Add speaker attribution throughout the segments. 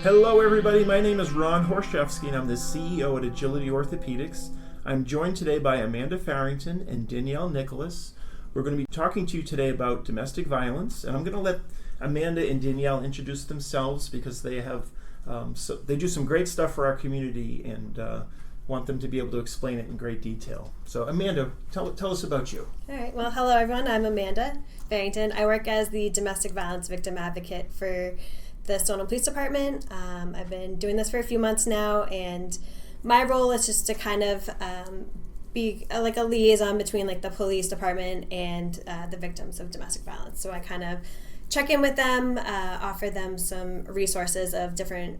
Speaker 1: Hello everybody, my name is Ron Horshevsky and I'm the CEO at Agility Orthopedics. I'm joined today by Amanda Farrington and Danielle Nicholas. We're going to be talking to you today about domestic violence, and I'm going to let Amanda and Danielle introduce themselves because they have they do some great stuff for our community and want them to be able to explain it in great detail. So Amanda, tell us about you.
Speaker 2: All right. Well, hello everyone. I'm Amanda Farrington. I work as the domestic violence victim advocate for the Stoneham Police Department. I've been doing this for a few months now, and my role is just to kind of be like a liaison between like the police department and the victims of domestic violence. So I kind of check in with them, offer them some resources of different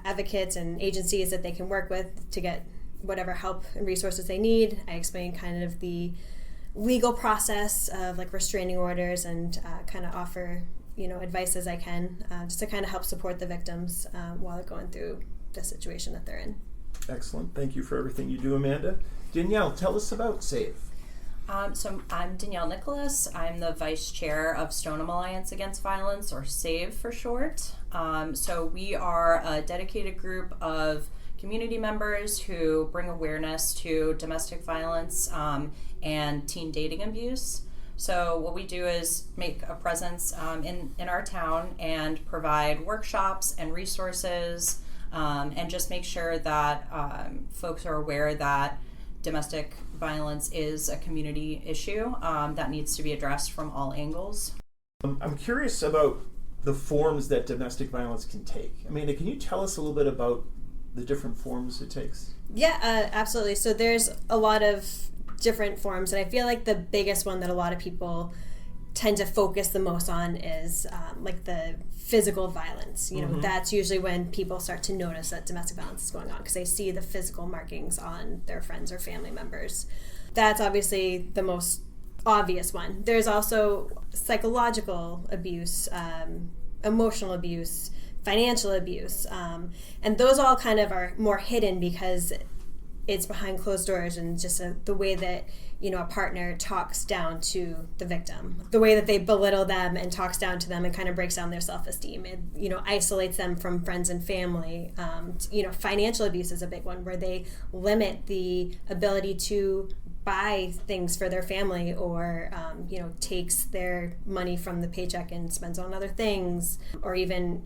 Speaker 2: advocates and agencies that they can work with to get whatever help and resources they need. I explain kind of the legal process of like restraining orders and kind of offer advice as I can, just to kind of help support the victims while they're going through the situation that they're in.
Speaker 1: Excellent. Thank you for everything you do, Amanda. Danielle, tell us about SAVE.
Speaker 3: So I'm Danielle Nicholas. I'm the Vice Chair of Stoneham Alliance Against Violence, or SAVE for short. So we are a dedicated group of community members who bring awareness to domestic violence and teen dating abuse. So what we do is make a presence in our town and provide workshops and resources and just make sure that folks are aware that domestic violence is a community issue that needs to be addressed from all angles.
Speaker 1: I'm curious about the forms that domestic violence can take. Amanda, can you tell us a little bit about the different forms it takes?
Speaker 2: Yeah, absolutely. So there's a lot of different forms, and I feel like the biggest one that a lot of people tend to focus the most on is like the physical violence. That's usually when people start to notice that domestic violence is going on because they see the physical markings on their friends or family members. That's obviously the most obvious one. There's also psychological abuse, emotional abuse, financial abuse, and those all kind of are more hidden because it's behind closed doors and just the way that a partner talks down to the victim, the way that they belittle them and talks down to them and kind of breaks down their self-esteem. It isolates them from friends and family. Financial abuse is a big one where they limit the ability to buy things for their family or takes their money from the paycheck and spends on other things, or even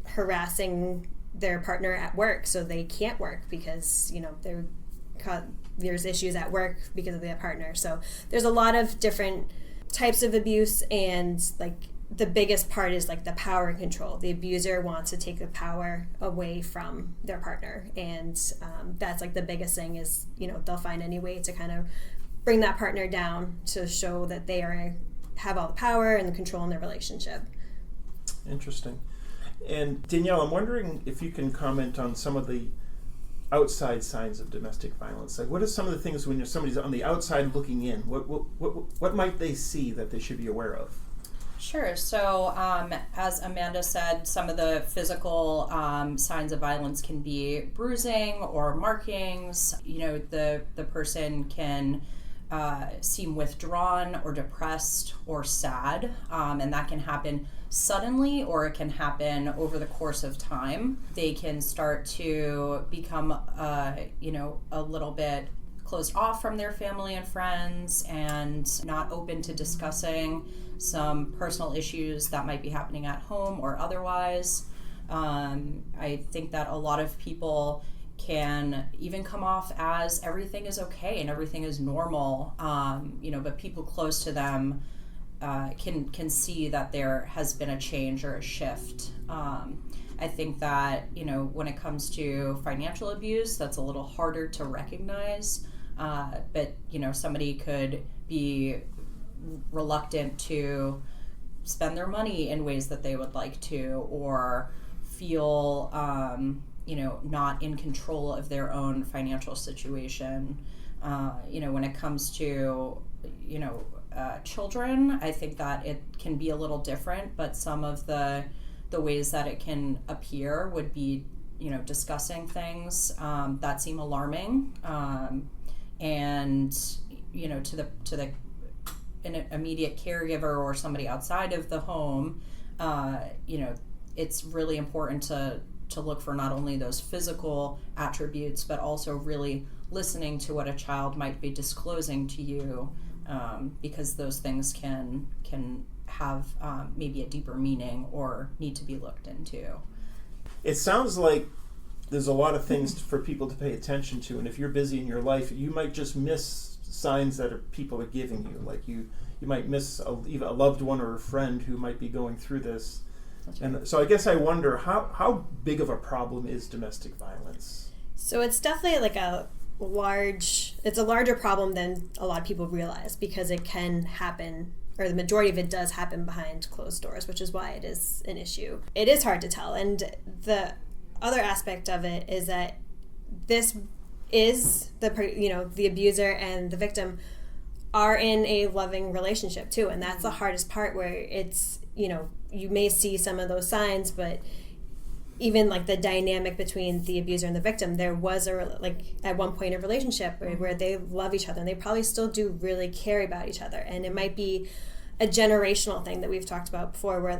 Speaker 2: harassing their partner at work so they can't work because there's issues at work because of their partner. So there's a lot of different types of abuse, and like the biggest part is like the power and control. The abuser wants to take the power away from their partner, and that's like the biggest thing is they'll find any way to kind of bring that partner down to show that they have all the power and the control in their relationship.
Speaker 1: Interesting. And Danielle, I'm wondering if you can comment on some of the outside signs of domestic violence. Like, what are some of the things when somebody's on the outside looking in? What might they see that they should be aware of?
Speaker 3: Sure. So, as Amanda said, some of the physical signs of violence can be bruising or markings. The person can seem withdrawn or depressed or sad, and that can happen suddenly or it can happen over the course of time. They can start to become a little bit closed off from their family and friends and not open to discussing some personal issues that might be happening at home or otherwise. I think that a lot of people can even come off as everything is okay and everything is normal, but people close to them can see that there has been a change or a shift. I think that, when it comes to financial abuse, that's a little harder to recognize, but, somebody could be reluctant to spend their money in ways that they would like to, or feel not in control of their own financial situation. When it comes to, children, I think that it can be a little different, but some of the ways that it can appear would be, discussing things that seem alarming, and, to the an immediate caregiver or somebody outside of the home, it's really important to look for not only those physical attributes, but also really listening to what a child might be disclosing to you, because those things can have maybe a deeper meaning or need to be looked into.
Speaker 1: It sounds like there's a lot of things for people to pay attention to, and if you're busy in your life, you might just miss signs that people are giving you. Like you might miss even a loved one or a friend who might be going through this.
Speaker 3: That's
Speaker 1: And
Speaker 3: right.
Speaker 1: so I guess I wonder, how big of a problem is domestic violence?
Speaker 2: So it's definitely like it's a larger problem than a lot of people realize, because it can happen, or the majority of it does happen behind closed doors, which is why it is an issue. It is hard to tell. And the other aspect of it is that this is the abuser and the victim are in a loving relationship too. And that's the hardest part, where it's, you may see some of those signs, but even like the dynamic between the abuser and the victim, there was at one point a relationship where they love each other, and they probably still do really care about each other. And it might be a generational thing that we've talked about before, where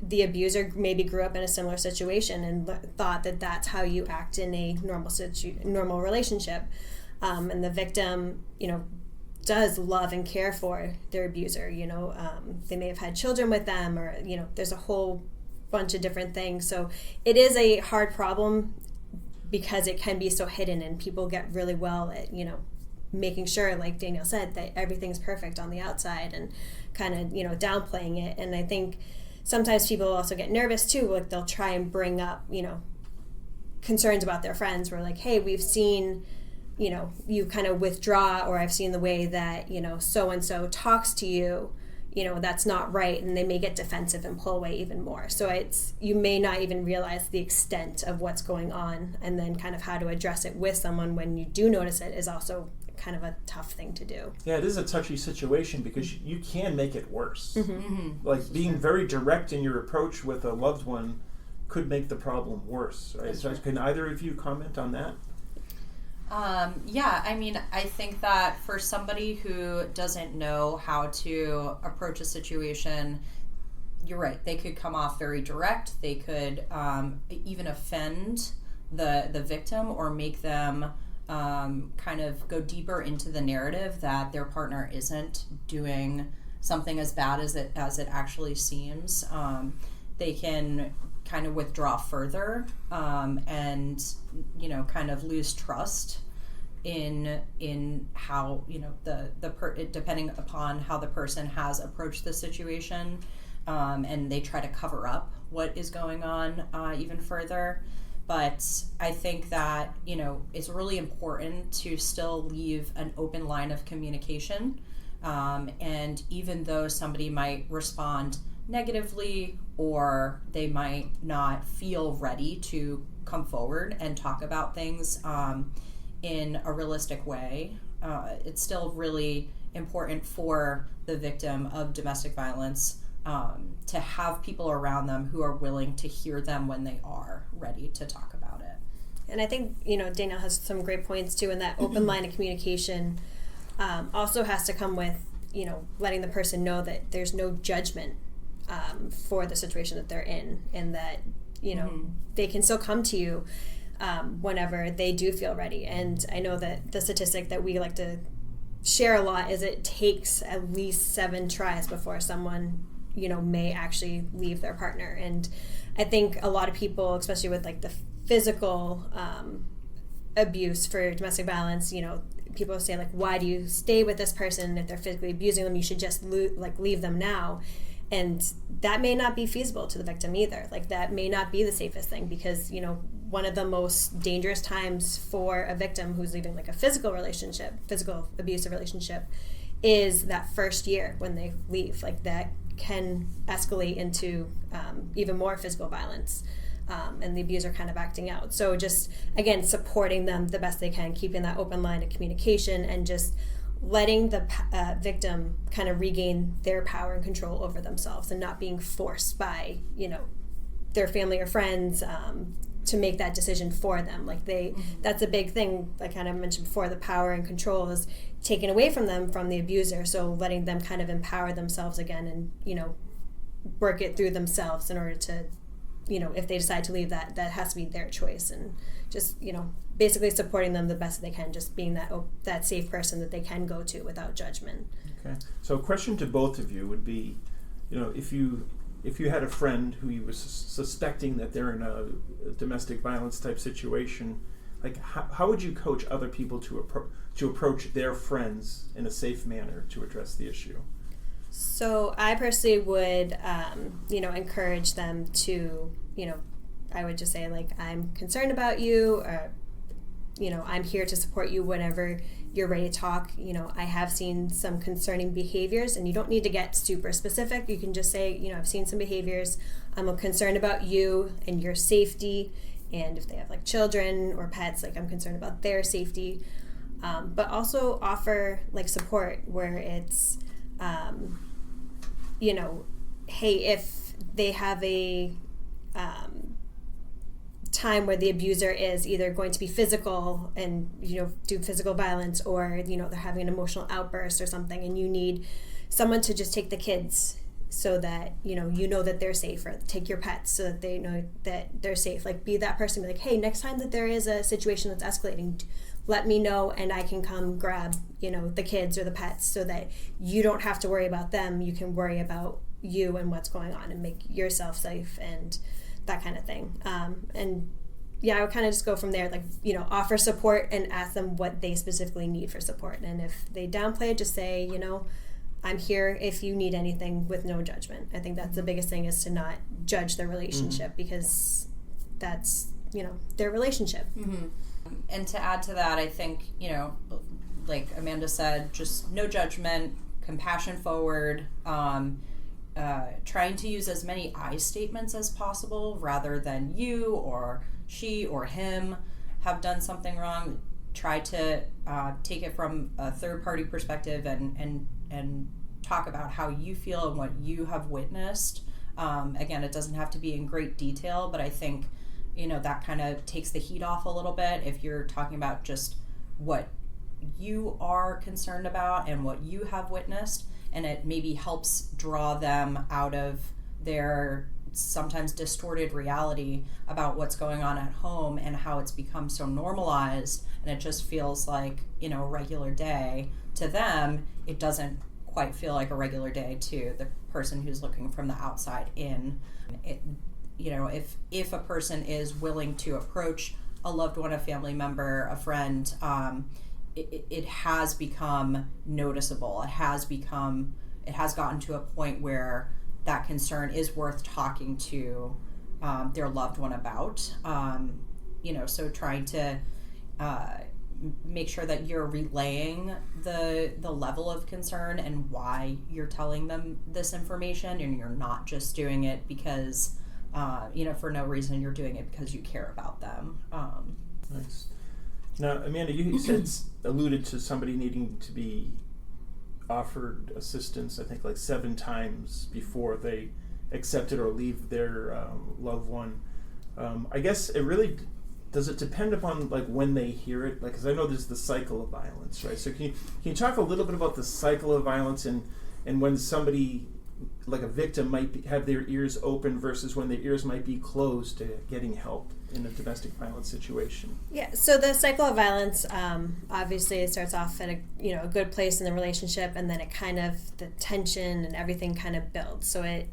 Speaker 2: the abuser maybe grew up in a similar situation and thought that that's how you act in a normal relationship, and the victim does love and care for their abuser. They may have had children with them, or there's a whole bunch of different things. So it is a hard problem because it can be so hidden, and people get really well at making sure, like Danielle said, that everything's perfect on the outside, and kind of downplaying it. And I think sometimes people also get nervous too, like they'll try and bring up concerns about their friends, where like, hey, we've seen you kind of withdraw, or I've seen the way that so and so talks to you, that's not right, and they may get defensive and pull away even more. So you may not even realize the extent of what's going on, and then kind of how to address it with someone when you do notice it is also kind of a tough thing to do.
Speaker 1: Yeah, it is a touchy situation, because you can make it worse.
Speaker 2: Mm-hmm.
Speaker 1: Like being very direct in your approach with a loved one could make the problem worse, right? So can either of you comment on that?
Speaker 3: Yeah, I mean, I think that for somebody who doesn't know how to approach a situation, you're right, they could come off very direct. They could even offend the victim, or make them kind of go deeper into the narrative that their partner isn't doing something as bad as it actually seems. They can kind of withdraw further, and kind of lose trust in how depending upon how the person has approached the situation, and they try to cover up what is going on even further. But I think that it's really important to still leave an open line of communication, and even though somebody might respond negatively, or they might not feel ready to come forward and talk about things in a realistic way, it's still really important for the victim of domestic violence to have people around them who are willing to hear them when they are ready to talk about it.
Speaker 2: And I think Danielle has some great points too, and that open line of communication also has to come with letting the person know that there's no judgment for the situation that they're in, and that they can still come to you whenever they do feel ready. And I know that the statistic that we like to share a lot is it takes at least 7 tries before someone may actually leave their partner. And I think a lot of people, especially with like the physical abuse for domestic violence, people say like, why do you stay with this person if they're physically abusing them? You should just leave them now. And that may not be feasible to the victim either. Like that may not be the safest thing, because one of the most dangerous times for a victim who's leaving like a physical abusive relationship is that first year when they leave. Like that can escalate into even more physical violence, and the abuser kind of acting out. So just again, supporting them the best they can, keeping that open line of communication, and just letting the victim kind of regain their power and control over themselves, and not being forced by their family or friends to make that decision for them. Like that's a big thing, like kind of mentioned before, the power and control is taken away from them from the abuser. So letting them kind of empower themselves again, and work it through themselves in order to, if they decide to leave, that has to be their choice. And just, basically supporting them the best they can, just being that safe person that they can go to without judgment.
Speaker 1: Okay. So a question to both of you would be, if you had a friend who you was suspecting that they're in a domestic violence type situation, like how would you coach other people to approach their friends in a safe manner to address the issue?
Speaker 2: So I personally would, encourage them to, I would just say, like, I'm concerned about you, or, I'm here to support you whenever you're ready to talk. I have seen some concerning behaviors, and you don't need to get super specific. You can just say, I've seen some behaviors. I'm concerned about you and your safety. And if they have like children or pets, like, I'm concerned about their safety. But also offer like support where it's, hey, if they have a time where the abuser is either going to be physical and, do physical violence, or, they're having an emotional outburst or something, and you need someone to just take the kids so that, that they're safe, or take your pets so that they know that they're safe. Like, be that person, be like, hey, next time that there is a situation that's escalating, let me know and I can come grab, the kids or the pets, so that you don't have to worry about them. You can worry about you and what's going on and make yourself safe and that kind of thing. And yeah, I would kind of just go from there, like, offer support and ask them what they specifically need for support. And if they downplay it, just say, I'm here if you need anything, with no judgment. I think that's the biggest thing, is to not judge their relationship, because that's, their relationship.
Speaker 3: Mm-hmm. And to add to that, I think, like Amanda said, just no judgment, compassion forward, trying to use as many I statements as possible rather than you or she or him have done something wrong. Try to take it from a third-party perspective and talk about how you feel and what you have witnessed. Again, it doesn't have to be in great detail, but I think, that kind of takes the heat off a little bit if you're talking about just what you are concerned about and what you have witnessed, and it maybe helps draw them out of their sometimes distorted reality about what's going on at home and how it's become so normalized, and it just feels like, a regular day. To them, it doesn't quite feel like a regular day to the person who's looking from the outside in. If a person is willing to approach a loved one, a family member, a friend, it has become noticeable. It has gotten to a point where that concern is worth talking to their loved one about. So trying to make sure that you're relaying the level of concern and why you're telling them this information, and you're not just doing it because for no reason. You're doing it because you care about them.
Speaker 1: Nice. Now, Amanda, you said, alluded to somebody needing to be offered assistance, I think, like 7 times before they accept it or leave their loved one. I guess it really, does it depend upon like when they hear it? Like, because I know there's the cycle of violence, right? So can you talk a little bit about the cycle of violence and when somebody, like a victim, might have their ears open versus when their ears might be closed to getting help in a domestic violence situation?
Speaker 2: Yeah, so the cycle of violence, obviously it starts off at a good place in the relationship, and then it kind of, the tension and everything kind of builds. So it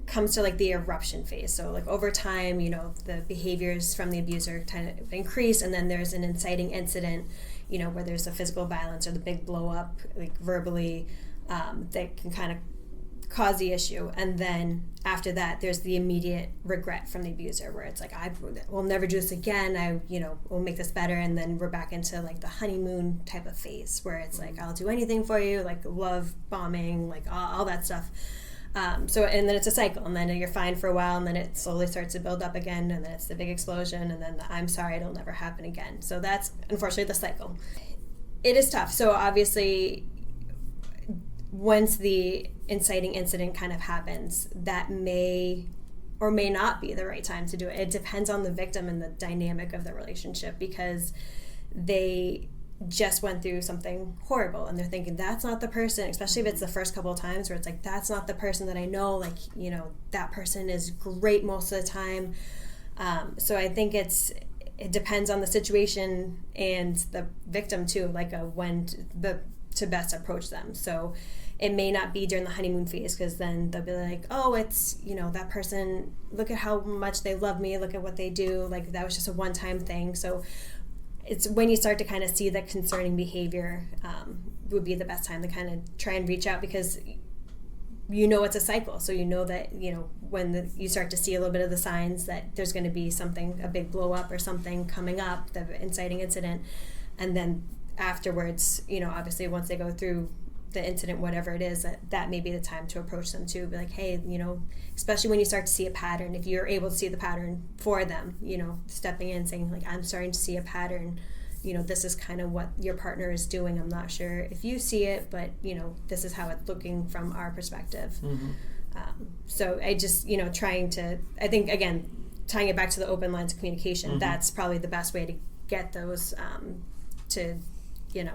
Speaker 2: comes to like the eruption phase. So like over time, the behaviors from the abuser kind of increase, and then there's an inciting incident, where there's a physical violence or the big blow up, like verbally, that can kind of cause the issue. And then after that, there's the immediate regret from the abuser, where it's like, I will never do this again, will make this better. And then we're back into like the honeymoon type of phase, where it's like, I'll do anything for you, like love bombing, like all that stuff. And then it's a cycle, and then you're fine for a while, and then it slowly starts to build up again, and then it's the big explosion, and then I'm sorry, it'll never happen again. So that's unfortunately the cycle. It is tough. So obviously, once the inciting incident kind of happens, that may or may not be the right time to do it. It depends on the victim and the dynamic of the relationship, because they just went through something horrible, and they're thinking that's not the person, especially if it's the first couple of times where it's like, that's not the person that I know, like, you know, that person is great most of the time. So I think it depends on the situation and the victim too, like to best approach them. So it may not be during the honeymoon phase, because then they'll be like, oh, it's, you know, that person, look at how much they love me, look at what they do, like that was just a one-time thing. So it's when you start to kind of see that concerning behavior would be the best time to kind of try and reach out, because you know it's a cycle. So you know that, you know, when you start to see a little bit of the signs that there's going to be something, a big blow up or something coming up, the inciting incident, and then afterwards, you know, obviously once they go through the incident, whatever it is, that may be the time to approach them too. Be like, hey, you know, especially when you start to see a pattern, if you're able to see the pattern for them, you know, stepping in saying like, I'm starting to see a pattern, you know, this is kind of what your partner is doing. I'm not sure if you see it, but, you know, this is how it's looking from our perspective. Mm-hmm. So I just, you know, I think, again, tying it back to the open lines of communication, mm-hmm. that's probably the best way to get those to, you know,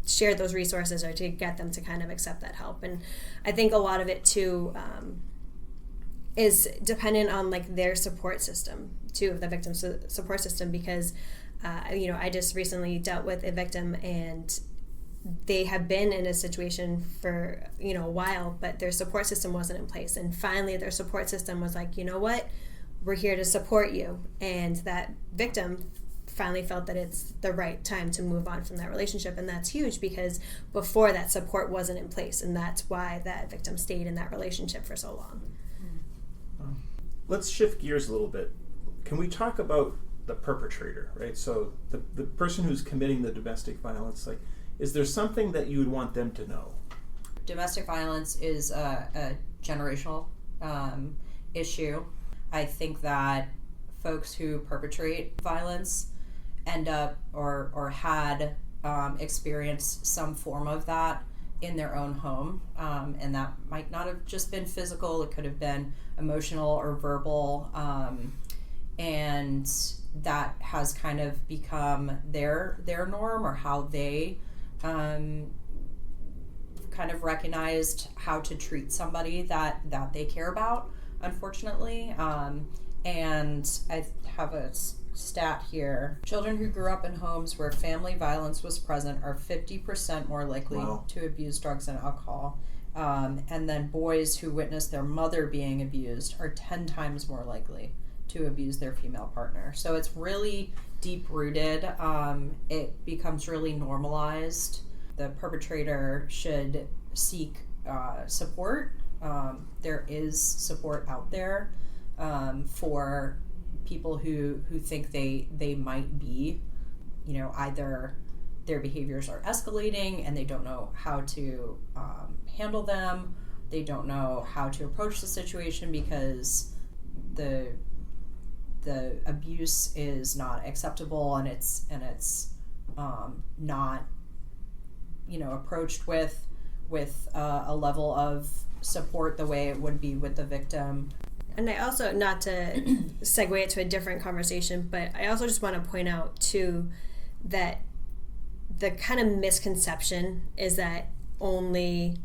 Speaker 2: share those resources, or to get them to kind of accept that help. And I think a lot of it too is dependent on like their support system too, the victim's support system, because you know, I just recently dealt with a victim, and they have been in a situation for, you know, a while, but their support system wasn't in place, and finally their support system was like, you know what, we're here to support you. And that victim finally felt that it's the right time to move on from that relationship. And that's huge, because before that support wasn't in place, and that's why that victim stayed in that relationship for so long.
Speaker 1: Let's shift gears a little bit. Can we talk about the perpetrator, right? So the person who's committing the domestic violence, like, is there something that you would want them to know?
Speaker 3: Domestic violence is a generational issue. I think that folks who perpetrate violence end up or had experienced some form of that in their own home, and that might not have just been physical, it could have been emotional or verbal, and that has kind of become their norm, or how they kind of recognized how to treat somebody that they care about, unfortunately. And I have a stat here. Children who grew up in homes where family violence was present are 50% more likely
Speaker 1: Wow.
Speaker 3: to abuse drugs and alcohol. And then boys who witnessed their mother being abused are 10 times more likely to abuse their female partner. So it's really deep-rooted. It becomes really normalized. The perpetrator should seek support. There is support out there for people who think they might be, you know, either their behaviors are escalating and they don't know how to handle them, they don't know how to approach the situation because the abuse is not acceptable, and it's not, you know, approached with a level of support the way it would be with the victim.
Speaker 2: And I also, not to segue it to a different conversation, but I also just want to point out too that the kind of misconception is that only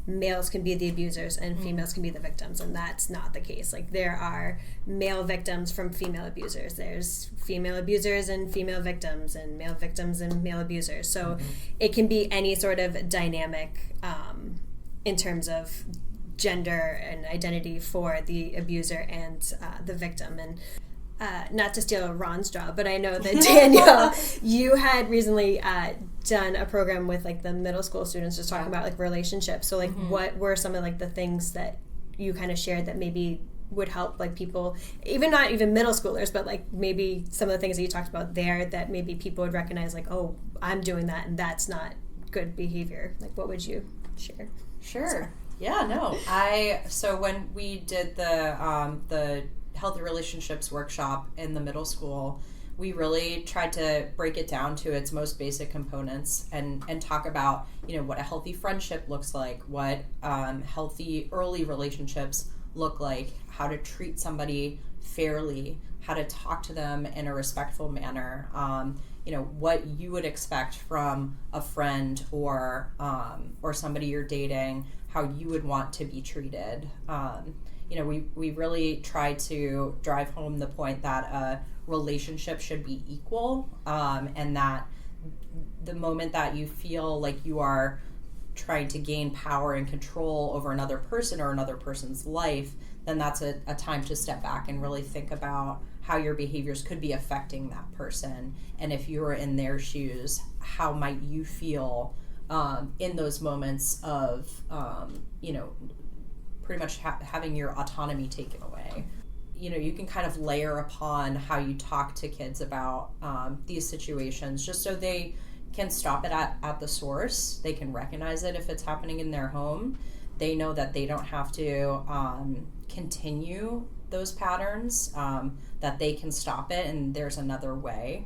Speaker 2: males can be the abusers and females can be the victims, and that's not the case. Like, there are male victims from female abusers, there's female abusers and female victims, and male victims and male abusers. So it can be any sort of dynamic in terms of gender and identity for the abuser and the victim. And not to steal Ron's job, but I know that Danielle, you had recently done a program with like the middle school students, just talking about like relationships. So like, what were some of like the things that you kind of shared that maybe would help like people, even not even middle schoolers, but like maybe some of the things that you talked about there that maybe people would recognize, like, oh, I'm doing that and that's not good behavior. Like, what would you share?
Speaker 3: Sure. So. Yeah, no. So when we did the Healthy Relationships workshop in the middle school, we really tried to break it down to its most basic components and talk about, you know, what a healthy friendship looks like, what healthy early relationships look like, how to treat somebody fairly, how to talk to them in a respectful manner, what you would expect from a friend or somebody you're dating, how you would want to be treated. We really try to drive home the point that a relationship should be equal, and that the moment that you feel like you are trying to gain power and control over another person or another person's life, then that's a time to step back and really think about how your behaviors could be affecting that person. And if you were in their shoes, how might you feel in those moments of, pretty much having your autonomy taken away. You can kind of layer upon how you talk to kids about these situations, just so they can stop it at the source. They can recognize it if it's happening in their home. They know that they don't have to continue those patterns, that they can stop it, and there's another way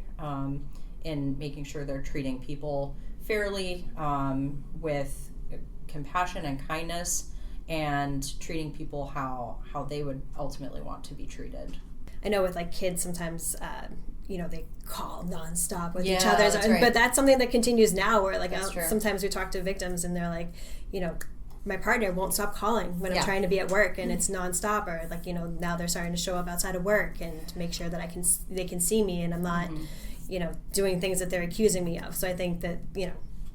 Speaker 3: in making sure they're treating people fairly, with compassion and kindness, and treating people how they would ultimately want to be treated.
Speaker 2: I know with like kids sometimes they call nonstop with each
Speaker 3: Yeah,
Speaker 2: other,
Speaker 3: that's right.
Speaker 2: but that's something that continues now, where like
Speaker 3: That's true.
Speaker 2: sometimes we talk to victims and they're like, my partner won't stop calling when I'm
Speaker 3: Yeah.
Speaker 2: trying to be at work, and it's nonstop, or like now they're starting to show up outside of work and make sure that they can see me and I'm not doing things that they're accusing me of. So I think that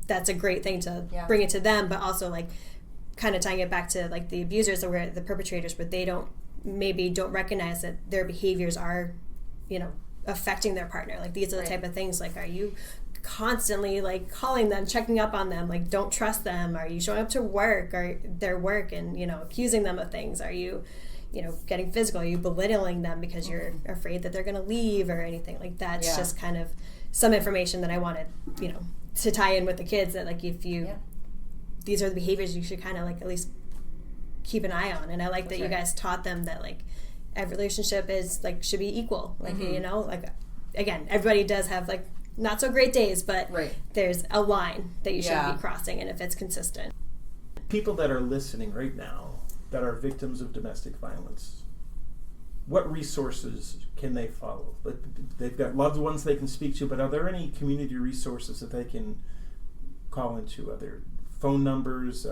Speaker 2: that's a great thing to bring it to them, but also like kind of tying it back to like the abusers or the perpetrators, but they don't recognize that their behaviors are affecting their partner. Like these are the
Speaker 3: Right.
Speaker 2: type of things, like, are you constantly like calling them, checking up on them, like don't trust them? Are you showing up to work or their work and accusing them of things? Are you getting physical? Are you belittling them because you're afraid that they're going to leave or anything like that? It's just kind of some information that I wanted to tie in with the kids, that like if you these are the behaviors you should kind of like at least keep an eye on. And I like that you guys taught them that like every relationship is like should be equal, like like again, everybody does have like not so great days, but there's a line that you shouldn't be crossing, and if it's consistent.
Speaker 1: People that are listening right now that are victims of domestic violence, what resources can they follow? Like, they've got loved ones they can speak to, but are there any community resources that they can call into? Are there phone numbers?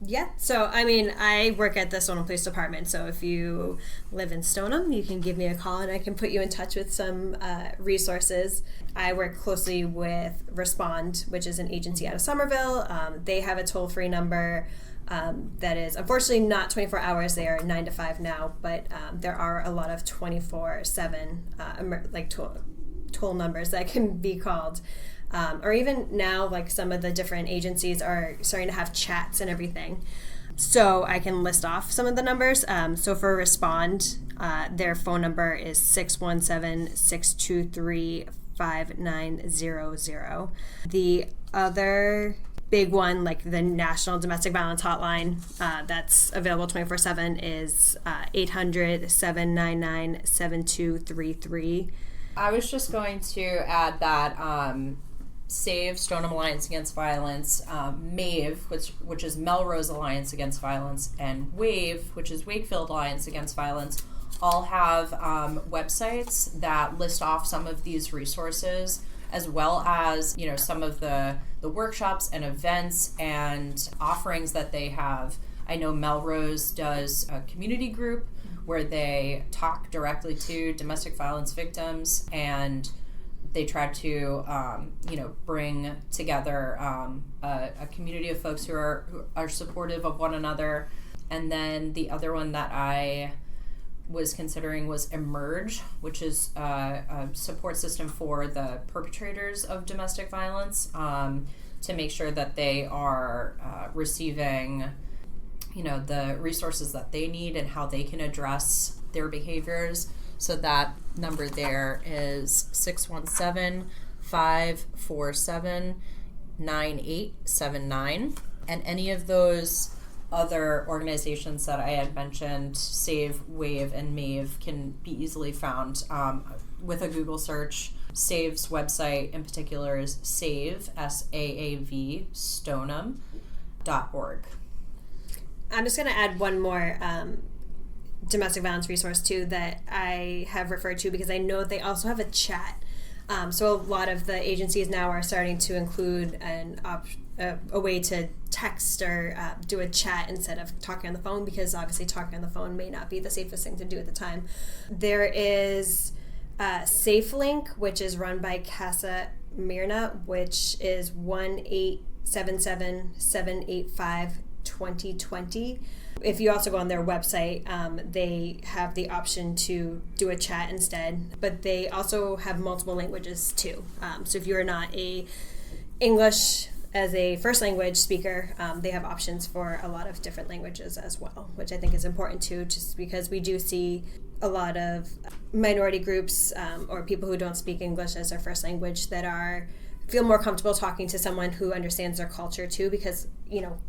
Speaker 2: Yeah, so I mean, I work at the Stoneham Police Department, so if you live in Stoneham, you can give me a call and I can put you in touch with some resources. I work closely with Respond, which is an agency out of Somerville. They have a toll-free number that is unfortunately not 24 hours. They are 9 to 5 now, but there are a lot of 24/7 toll numbers that can be called. Or even now, like some of the different agencies are starting to have chats and everything. So I can list off some of the numbers. So for Respond, their phone number is 617-623-5900. The other big one, like the National Domestic Violence Hotline, that's available 24/7, is 800-799-7233.
Speaker 3: I was just going to add that SAVE, Stoneham Alliance Against Violence, MAVE, which is Melrose Alliance Against Violence, and WAVE, which is Wakefield Alliance Against Violence, all have websites that list off some of these resources, as well as some of the workshops and events and offerings that they have. I know Melrose does a community group where they talk directly to domestic violence victims, and they try to bring together a community of folks who are supportive of one another. And then the other one that I was considering was Emerge, which is a support system for the perpetrators of domestic violence, to make sure that they are receiving the resources that they need and how they can address their behaviors. So that number there is 617-547-9879. And any of those other organizations that I had mentioned, SAVE, WAVE, and MAVE, can be easily found with a Google search. SAVE's website in particular is SAVE, SAAV, Stoneham.org.
Speaker 2: I'm just going to add one more domestic violence resource too that I have referred to, because I know they also have a chat So a lot of the agencies now are starting to include a way to text or do a chat instead of talking on the phone, because obviously talking on the phone may not be the safest thing to do at the time. There is SafeLink, which is run by Casa Mirna, which is 1-877-785-2020. If you also go on their website, they have the option to do a chat instead, but they also have multiple languages too. So if you're not a English as a first language speaker, they have options for a lot of different languages as well, which I think is important too, just because we do see a lot of minority groups or people who don't speak English as their first language that feel more comfortable talking to someone who understands their culture too, because,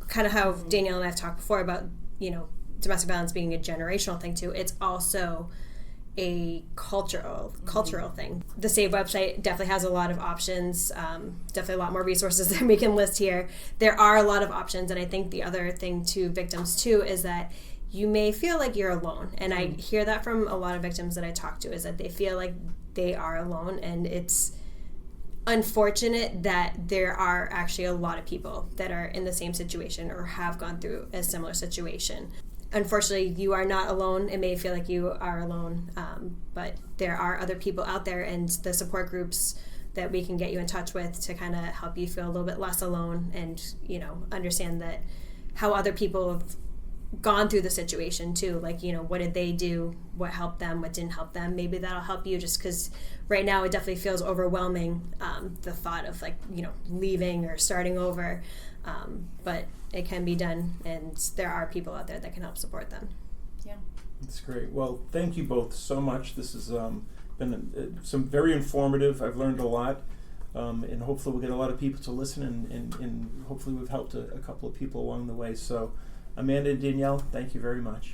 Speaker 2: kind of how Danielle and I have talked before about, domestic violence being a generational thing too, it's also a cultural thing. The SAVE website definitely has a lot of options, definitely a lot more resources than we can list here. There are a lot of options, and I think the other thing to victims too is that you may feel like you're alone, and I hear that from a lot of victims that I talk to, is that they feel like they are alone, and it's unfortunate that there are actually a lot of people that are in the same situation or have gone through a similar situation. Unfortunately, you are not alone. It may feel like you are alone, but there are other people out there, and the support groups that we can get you in touch with to kind of help you feel a little bit less alone, and understand that how other people have gone through the situation too. Like, what did they do? What helped them? What didn't help them? Maybe that'll help you, just because right now it definitely feels overwhelming, the thought of leaving or starting over. But it can be done, and there are people out there that can help support them.
Speaker 3: Yeah.
Speaker 1: That's great. Well, thank you both so much. This has been some very informative. I've learned a lot, and hopefully we'll get a lot of people to listen, and hopefully we've helped a couple of people along the way. So, Amanda and Danielle, thank you very much.